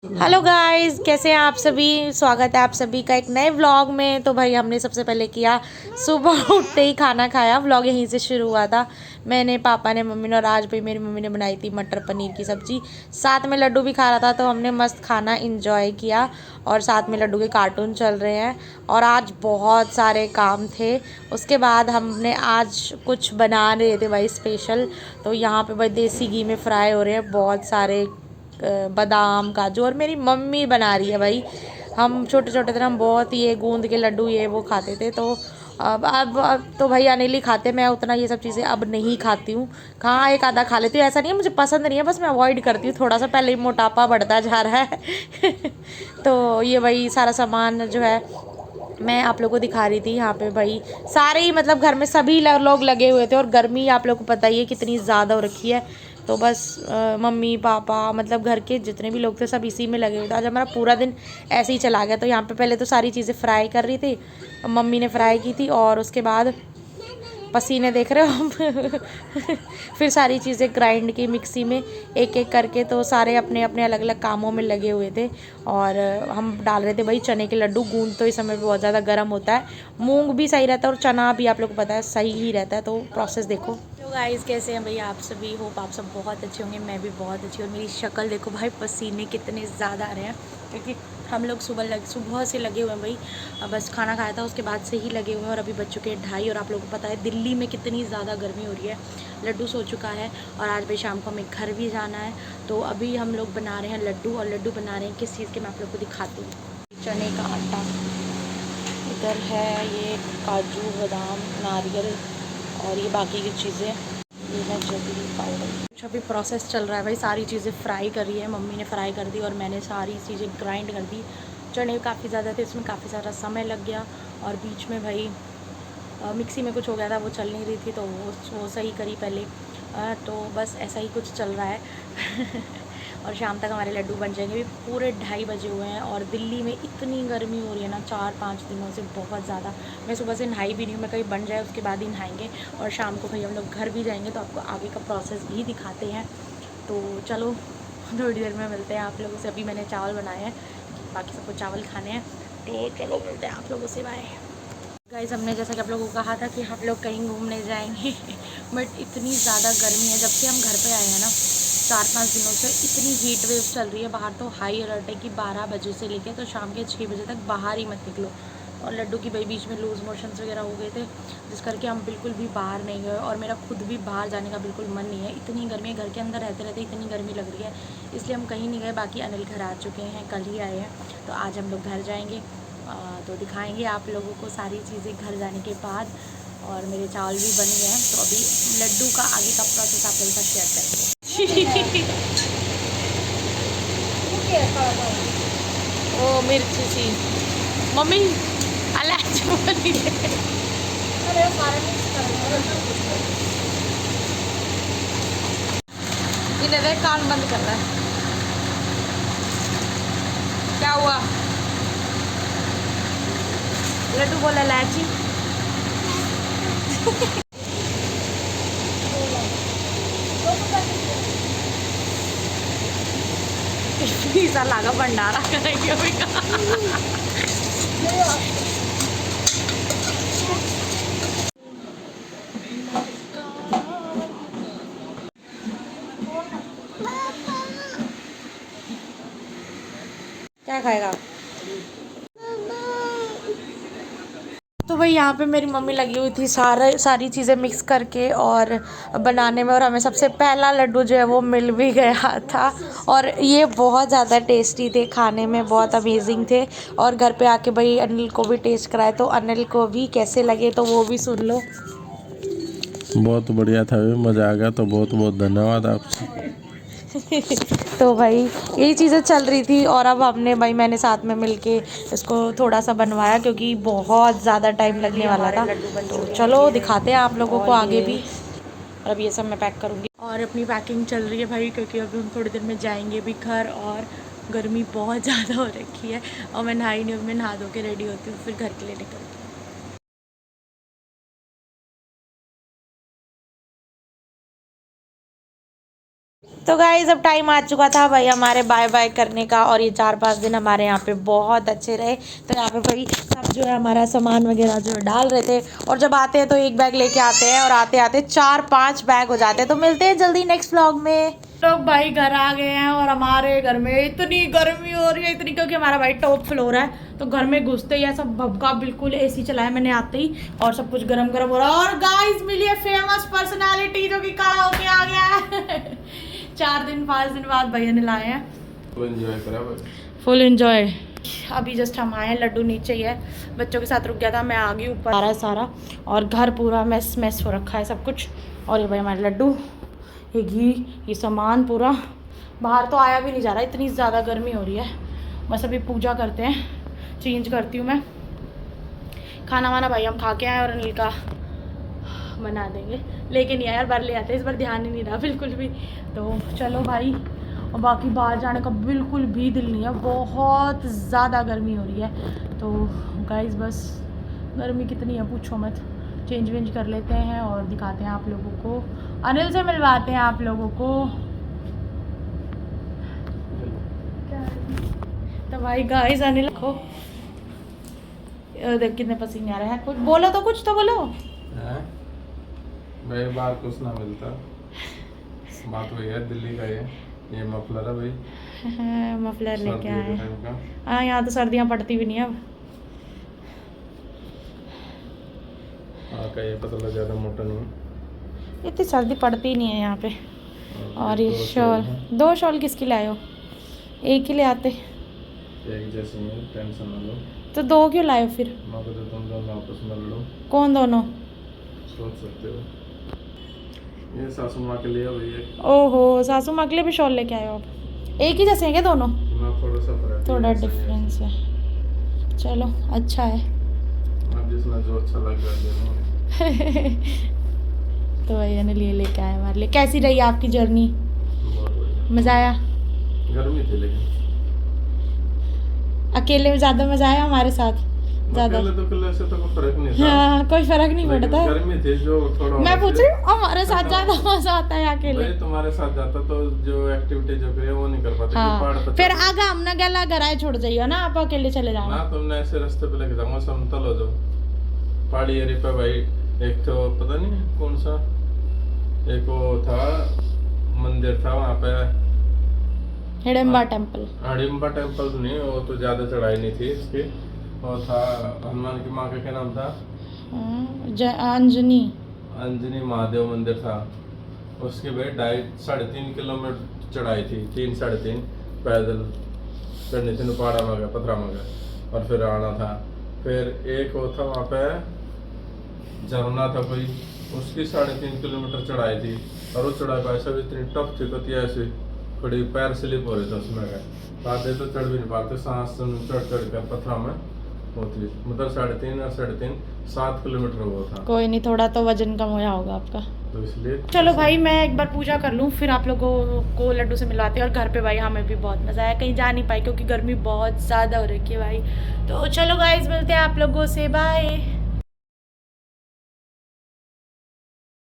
Hello guys, कैसे हैं आप सभी। स्वागत है आप सभी का एक नए व्लॉग में। तो भाई हमने सबसे पहले किया, सुबह उठते ही खाना खाया। व्लॉग यहीं से शुरू हुआ था। मैंने, पापा ने, मम्मी ने, और आज भाई मेरी मम्मी ने बनाई थी मटर पनीर की सब्जी। साथ में लड्डू भी खा रहा था, तो हमने मस्त खाना इंजॉय किया। और साथ में लड्डू के कार्टून चल रहे हैं। और आज बहुत सारे काम थे। उसके बाद हमने आज कुछ बना रहे थे भाई स्पेशल। तो यहाँ पे भाई देसी घी में फ्राई हो रहे हैं बहुत सारे बादाम, काजू, और मेरी मम्मी बना रही है भाई। हम छोटे छोटे थे, हम बहुत ये गूंद के लड्डू ये वो खाते थे। तो अब तो भाई अनिल ही खाते, मैं उतना ये सब चीज़ें अब नहीं खाती हूँ। कहाँ एक आधा खा लेती हूँ, ऐसा नहीं है मुझे पसंद नहीं है, बस मैं अवॉइड करती हूँ थोड़ा सा। पहले ही मोटापा बढ़ता जा रहा है तो ये भाई सारा सामान जो है मैं आप लोगों को दिखा रही थी। यहाँ पे भाई सारे ही मतलब घर में सभी लोग लगे हुए थे। और गर्मी आप लोग को पता ही है कितनी ज़्यादा हो रखी है। तो बस मम्मी पापा मतलब घर के जितने भी लोग थे सब इसी में लगे हुए थे। आज हमारा पूरा दिन ऐसे ही चला गया। तो यहाँ पे पहले तो सारी चीज़ें फ्राई कर रही थी, मम्मी ने फ्राई की थी। और उसके बाद पसीने देख रहे हो हम फिर सारी चीज़ें ग्राइंड की मिक्सी में एक एक करके। तो सारे अपने अपने अलग अलग कामों में लगे हुए थे। और हम डाल रहे थे भाई चने के लड्डू। गूंद तो इस समय बहुत ज़्यादा गर्म होता है, मूंग भी सही रहता है और चना भी आप लोग को पता है सही ही रहता है। तो प्रोसेस देखो। तो गाइस कैसे हैं भाई आप सभी। होप आप सब बहुत अच्छे होंगे, मैं भी बहुत अच्छी हूँ। और मेरी शक्ल देखो भाई, पसीने कितने ज़्यादा आ रहे हैं क्योंकि हम लोग सुबह से लगे हुए हैं भाई। बस खाना खाया था उसके बाद से ही लगे हुए हैं। और अभी बज चुके हैं 2:30। और आप लोगों को पता है दिल्ली में कितनी ज़्यादा गर्मी हो रही है। लड्डू सो चुका है और आज भाई शाम को हमें घर भी जाना है। तो अभी हम लोग बना रहे हैं लड्डू। और लड्डू बना रहे हैं किस चीज़ के, मैं आप लोग को दिखाती हूँ। चने का आटा, इधर है ये काजू बादाम नारियल और ये बाकी की चीज़ें, ये है जगरी पाउडर। कुछ अभी प्रोसेस चल रहा है भाई। सारी चीज़ें फ्राई करी है, मम्मी ने फ्राई कर दी और मैंने सारी चीज़ें ग्राइंड कर दी। चने काफ़ी ज़्यादा थे, इसमें काफ़ी सारा समय लग गया। और बीच में भाई मिक्सी में कुछ हो गया था, वो चल नहीं रही थी, तो वो सही करी पहले। तो बस ऐसा ही कुछ चल रहा है और शाम तक हमारे लड्डू बन जाएंगे। अभी पूरे 2:30 बजे हुए हैं। और दिल्ली में इतनी गर्मी हो रही है ना 4-5 दिनों से, बहुत ज़्यादा। मैं सुबह से नहाई भी नहीं हूँ, मैं कहीं बन जाए उसके बाद ही नहाएंगे। और शाम को भाई हम लोग घर भी जाएंगे, तो आपको आगे का प्रोसेस भी दिखाते हैं। तो चलो थोड़ी देर में मिलते हैं आप लोगों से। अभी मैंने चावल बनाए हैं, बाकी सबको चावल खाने हैं। तो चलो मिलते हैं आप लोगों से, बाय। गाइस हमने जैसा कि आप लोगों को कहा था कि हम लोग कहीं घूमने जाएंगे बट इतनी ज़्यादा गर्मी है। जब से हम घर पे आए हैं ना 4-5 दिनों से इतनी हीट वेव चल रही है बाहर। तो हाई अलर्ट है कि 12 बजे से लेके तो शाम के 6 बजे तक बाहर ही मत निकलो। और लड्डू की भाई बीच में लूज़ मोशंस वगैरह हो गए थे, जिस करके हम बिल्कुल भी बाहर नहीं गए। और मेरा खुद भी बाहर जाने का बिल्कुल मन नहीं है, इतनी गर्मी है। घर के अंदर रहते रहते इतनी गर्मी लग रही है, इसलिए हम कहीं नहीं गए। बाकी अनिल घर आ चुके हैं, कल ही आए हैं। तो आज हम लोग घर जाएंगे, तो दिखाएंगे आप लोगों को सारी चीज़ें घर जाने के बाद। और मेरे चावल भी बन गए हैं, तो अभी लड्डू का आगे का प्रोसेस आप लोगों के साथ शेयर करेंगे ओ मिर्ची सी मम्मी अलाच बोली इन्हें देख कान बंद कर रहा है। क्या हुआ? लड्डू बोला इलायची पिज्जा लागा भंडारा करेंगे अभी का क्या खाएगा? तो भाई यहाँ पे मेरी मम्मी लगी हुई थी सारी चीज़ें मिक्स करके और बनाने में। और हमें सबसे पहला लड्डू जो है वो मिल भी गया था। और ये बहुत ज़्यादा टेस्टी थे, खाने में बहुत अमेजिंग थे। और घर पे आके भाई अनिल को भी टेस्ट कराए, तो अनिल को भी कैसे लगे तो वो भी सुन लो। बहुत बढ़िया था, मज़ा आ गया। तो बहुत बहुत धन्यवाद आपसे। तो भाई यही चीज़ें चल रही थी। और अब हमने भाई मैंने साथ में मिलके इसको थोड़ा सा बनवाया क्योंकि बहुत ज़्यादा टाइम लगने वाला था। तो चलो दिखाते हैं आप लोगों को आगे भी। और अब ये सब मैं पैक करूँगी और अपनी पैकिंग चल रही है भाई, क्योंकि अभी हम थोड़ी देर में जाएंगे भी घर। और गर्मी बहुत ज़्यादा हो रखी है और मैं नहाई नहीं हूँ, मैं नहा धो के रेडी होती हूँ फिर घर के लिए निकलती हूँ। तो गाइस अब टाइम आ चुका था भाई हमारे बाय बाय करने का, और ये 4-5 दिन हमारे यहाँ पे बहुत अच्छे रहे। तो यहाँ पे भाई सब जो है हमारा सामान वगैरह जो है डाल रहे थे, और जब आते हैं तो एक बैग लेके आते हैं और आते आते 4-5 बैग हो जाते हैं। तो मिलते हैं जल्दी नेक्स्ट व्लॉग में। लोग भाई घर आ गए हैं और हमारे घर में इतनी गर्मी हो रही है, इतनी, क्योंकि हमारा भाई टॉप फ्लोर है। तो घर में घुसते ही ऐसा भभका, बिल्कुल एसी चलाया मैंने आते ही, और सब कुछ गरम गरम हो रहा है। और गाइस मिली है फेमस पर्सनालिटी जो कि खड़ा होके आ गया है 4-5 दिन बाद भैया ने लाए हैं। Full enjoy. अभी जस्ट हम आए हैं, लड्डू नीचे ही है, बच्चों के साथ रुक गया था, मैं आ गई ऊपर। सारा और घर पूरा मैस हो रखा है सब कुछ। और ये भाई हमारे लड्डू, ये घी, ये सामान पूरा, बाहर तो आया भी नहीं जा रहा, इतनी ज़्यादा गर्मी हो रही है। बस अभी पूजा करते हैं, चेंज करती हूँ मैं। खाना वाना भाई हम खा के आए और अनिल का बना देंगे, लेकिन यार बार ले आते, इस बार ध्यान ही नहीं रहा बिल्कुल भी। तो चलो भाई, और बाकी बाहर जाने का बिल्कुल भी दिल नहीं है, बहुत ज़्यादा गर्मी हो रही है। तो गाइस बस गर्मी कितनी है पूछो मत। चेंज वेंज कर लेते हैं और दिखाते हैं आप लोगों को, अनिल से मिलवाते हैं आप लोगों को। तो भाई गाइस अनिल को देख कितने पसीने आ रहे हैं। कुछ बोलो तो, कुछ तो बोलो। भाई बाहर कुछ ना मिलता, बात वही है, दिल्ली का ये मफलर है भाई। मफलर लेके आए। हाँ यहाँ तो सर्दियाँ पड़ती भी नहीं अब। का ये पतला ज़्यादा मोटा नहीं, इतनी सर्दी पड़ती नहीं है यहाँ पे। और ये शॉल, 2 शॉल किसकी लाए हो? एक ही ले आते। एक जैसे ही, टेंशन ना लो। तो 2 क्यों लाए हो फिर? मैं तो तुम दोनों आपस में लड़ लो। कौन दोनों? सोच सकते हो, ये सासू माँ के लिए भैया। ओहो, सासू माँ के लिए भी शॉल लेके आए हो आप? एक ही जैसे हैं क्या दोनों? थोड़ा सा फर्क, थोड़ा डिफरेंस है। चलो अच्छा है। आप जिसना जो अच्छा लग रहा है तो भैया ने लिए लेके आए हमारे लिए। कैसी रही आपकी जर्नी? बहुत बढ़िया। मज़ा आया? गर्मी थी लेकिन अकेले में ज़्यादा मज़ा आया, हमारे साथ ज़्यादा? अकेले से तो कोई फर्क नहीं था। हाँ, कोई फर्क नहीं पड़ता। गर्मी थी जो थोड़ा, मैं पूछ रही हूँ हमारे साथ ज़्यादा मज़ा आता है अकेले? भाई तुम्हारे साथ जाता तो जो एक्टिविटी जो करे वो नहीं कर पाते। हाँ, फिर आगे हम ना गला गराए छोड़ जाइए ना, आप अकेले चले जाओ ना। तुमने ऐसे रास्ते पे लेके जाऊंगा, समतल हो जाओ पहाड़ी एरिया पे भाई। एक तो पता नहीं कौन सा, एक वो था मंदिर था वहाँ पे, हिडिंबा टेम्पल। हिडिंबा टेम्पल नहीं, वो तो ज्यादा चढ़ाई नहीं थी इसकी। वो था हनुमान की माँ का क्या नाम था? अंजनी महादेव मंदिर था। उसके भाई 2.5-3.5 किलोमीटर चढ़ाई थी, 3-3.5 पैदल चढ़नी थी, पहाड़ा में गया, पथरा में गया, और फिर आना था। फिर एक वो था वहाँ पे झरना था कोई, उसकी 3.5 किलोमीटर चढ़ाई थी। और वो चढ़ाई भाई सब इतनी टफ थी, तो ऐसे थोड़ी पैर स्लिप हो रहे थे उसमें का, पाते तो चढ़ भी नहीं पाते, सांस चढ़ कर पथरा में होती, मतलब 3.5 और 3.5 7 किलोमीटर वो था। कोई नहीं, थोड़ा तो वजन कम होया होगा आपका, तो इसलिए चलो भाई मैं एक बार पूजा कर लूँ, फिर आप लोगों को लड्डू से मिलवाते हैं। और घर पे भाई हमें भी बहुत मज़ा आया, कहीं जा नहीं पाई क्योंकि गर्मी बहुत ज़्यादा हो रखी है भाई। तो चलो गाइस मिलते हैं आप लोगों से, बाय।